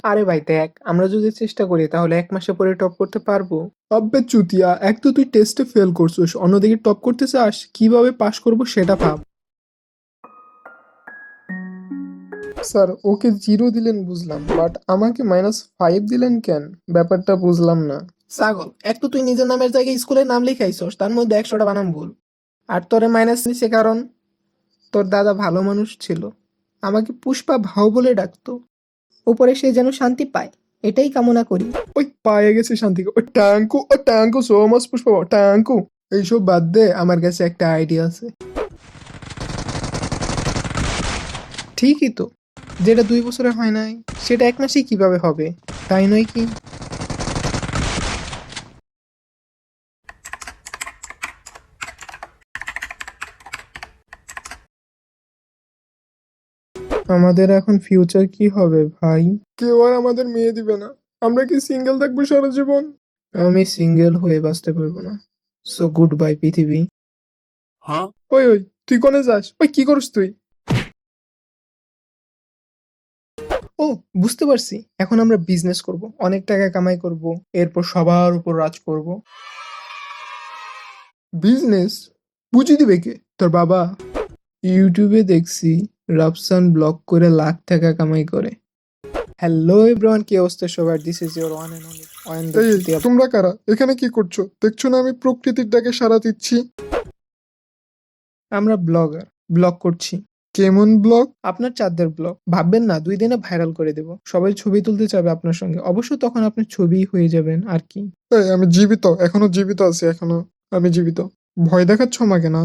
আরে ভাই দেখ, আমরা যদি চেষ্টা করি তাহলে 1 মাসে পরে টপ করতে পারবো। আব্বে চুতিয়া, এক তো তুই টেস্টে ফেল করছিস, অন্যদিকে টপ করতে চাস, কিভাবে পাশ করব সেটা ভাব। স্যার ওকে 0 দিলেন বুঝলাম, বাট আমাকে -5 দিলেন কেন? ব্যাপারটা বুঝলাম না। ছাগল, এক তো তুই নিজের নামের জায়গায় স্কুলের নাম লিখাইছস, তার মধ্যে 100টা বানান ভুল। আর তোরে মাইনাস নিছে কারণ তোর দাদা ভালো মানুষ ছিল, আমাকে পুষ্পা ভাও বলে ডাকতো। উপরে সে যেন শান্তি পায়, এটাই কামনা করি। ওই পায়ে গেছে শান্তি, ওই ট্যাঙ্কু সো মাচ পুষ্পা, ট্যাঙ্কু। এইসব বাদ দে, আমার কাছে একটা আইডিয়া আছে। ঠিকই তো, যেটা 2 বছরে হয় নাই সেটা 1 মাসেই কিভাবে হবে, তাই নয় কি? আমাদের এখন ফিউচার কি হবে ভাই? কেউ আর আমাদের মেয়ে দিবে না, আমরা কি সিঙ্গেল থাকবো সারা জীবন? আমি সিঙ্গেল হয়ে বাঁচতে পারবো না, সো গুড বাই পৃথিবী। ওই ওই, তুই কোনে যাস? ওই কি করিস তুই? ও, বুঝতে পারছি, এখন আমরা বিজনেস করব, অনেক টাকা কামাই করব, এরপর সবার উপর রাজ করব। বিজনেস? বুঝিয়ে দিবে কে, তোর বাবা? ইউটিউবে দেখছি রাফসান ব্লগ করে লাখ টাকা কামাই করে। হ্যালো এভরিওয়ান, কি অবস্থা সবার? This is your one and only one. এই তোমরা কারা? এখানে কি করছো? দেখছো না আমি প্রকৃতির ডাকে সাড়া দিচ্ছি? আমরা ব্লগার, ব্লগ করছি। কেমন ব্লগ? আপনার চাঁদের ব্লগ, ভাববেন না 2 দিনে ভাইরাল করে দেব, সবাই ছবি তুলতে চাবে আপনার সঙ্গে, অবশ্য তখন আপনি ছবিই হয়ে যাবেন আর কি। এই আমি জীবিত, এখনো জীবিত আছি, এখনো আমি জীবিত। ভয় দেখাচ্ছ আমাকে না?